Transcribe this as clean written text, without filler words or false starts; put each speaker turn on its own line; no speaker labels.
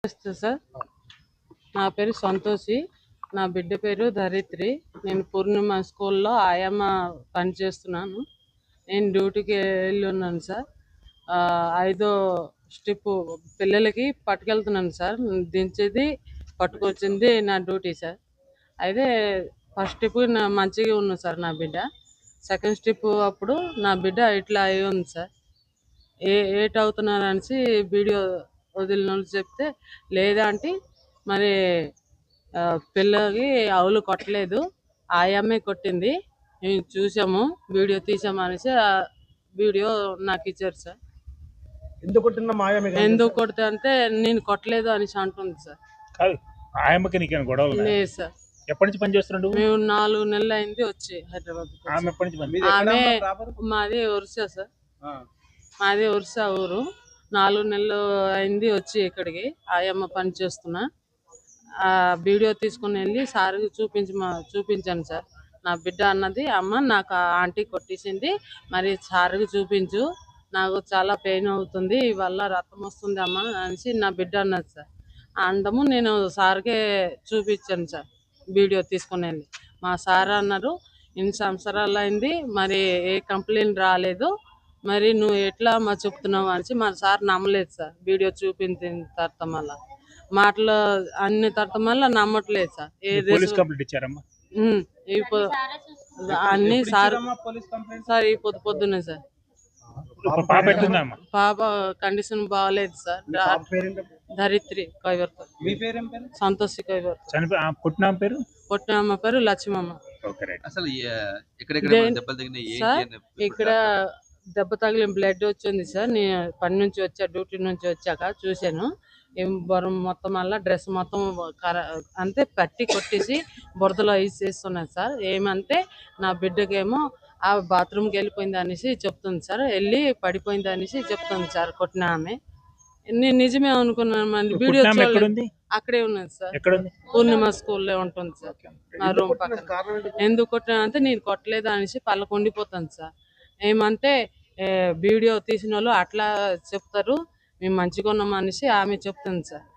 నమస్తే సార్, నా పేరు సంతోషి. నా బిడ్డ పేరు ధరిత్రి. నేను పూర్ణిమ స్కూల్లో ఆయమ్మ పనిచేస్తున్నాను. నేను డ్యూటీకి వెళ్ళి ఉన్నాను సార్. ఐదో స్టెప్ పిల్లలకి పట్టుకెళ్తున్నాను సార్. దించేది పట్టుకొచ్చింది నా డ్యూటీ సార్. అయితే ఫస్ట్ స్టెప్ మంచిగా ఉంది సార్ నా బిడ్డ. సెకండ్ స్టెప్ అప్పుడు నా బిడ్డ ఇట్లా అయి ఉంది సార్. ఏట్ అవుతున్నారు అనేసి వీడియో వదిలిన వాళ్ళు చెప్తే, లేదా అంటే మరి పిల్లకి ఆవులు కొట్టలేదు, ఆయమ్మే కొట్టింది, మేము చూసాము, వీడియో తీసాము అనేసి ఆ వీడియో నాకు ఇచ్చారు సార్. ఎందుకు కొడితే అంటే నేను కొట్టలేదు అనేసి అంటుంది సార్. లేదు సార్.
ఎప్పటి నుంచి పని చేస్తున్నాడు?
మేము 4 నెలలు అయింది వచ్చి హైదరాబాద్. ఆమె మాది ఒరిస్సా సార్. మాది ఒరిస్సా ఊరు. 4 నెలలు అయింది వచ్చి ఇక్కడికి ఆయమ్మ పని చేస్తున్నా. ఆ వీడియో తీసుకుని వెళ్ళి సార్కి చూపించాను సార్. నా బిడ్డ అన్నది, అమ్మ నాకు ఆంటీ కొట్టేసింది, మరి సార్కి చూపించు, నాకు చాలా పెయిన్ అవుతుంది, వల్ల రక్తం వస్తుంది అమ్మ అనేసి నా బిడ్డ అన్నది సార్. అందము నేను సార్కే చూపించాను సార్ వీడియో తీసుకుని వెళ్ళి. మా సార్ అన్నారు, ఇన్ని సంవత్సరాలు అయింది, మరి ఏ కంప్లైంట్ రాలేదు, మరి నువ్వు ఎట్లా మా చెప్తున్నావు అనేసి మా సార్ నమ్మలేదు సార్. వీడియో చూపించిన తర్వాత మళ్ళా మాటలు అన్ని తర్వాత మళ్ళీ నమ్మట్లేదు సార్. అన్ని సార్ సార్ ఈ పొద్దున్నే సార్. పాప కండిషన్ బాగాలేదు సార్. ధరిత్రి కైవర్కర్. సంతోషి కైవర్కర్. కొట్టినమ్మ పేరు లక్ష్మమ్మ. సార్ ఇక్కడ దెబ్బ తగిలిన బ్లడ్ వచ్చింది సార్. నేను పని నుంచి వచ్చా, డ్యూటీ నుంచి వచ్చాక చూశాను. బొరం మొత్తం వల్ల డ్రెస్ మొత్తం అంతే పట్టి కొట్టేసి బురదలో వేసేస్తున్నది సార్. ఏమంటే నా బిడ్డకేమో ఆ బాత్రూమ్కి వెళ్ళిపోయింది అనేసి చెప్తుంది సార్. వెళ్ళి పడిపోయింది అనేసి చెప్తుంది సార్ కొట్టిన ఆమె. నేను నిజమే అనుకున్నాను. వీడియో అక్కడే ఉన్నది సార్. పూర్ణిమ స్కూల్లో ఉంటుంది సార్, నా రూమ్ పక్కన. ఎందుకు కొట్టినా అంటే నేను కొట్టలేదు అనేసి పళ్ళకుండిపోతుంది సార్. ఏమంటే వీడియో తీసిన వాళ్ళు అట్లా చెప్తారు, మేము మంచిగా ఉన్నాం అనేసి ఆమె చెప్తుంది సార్.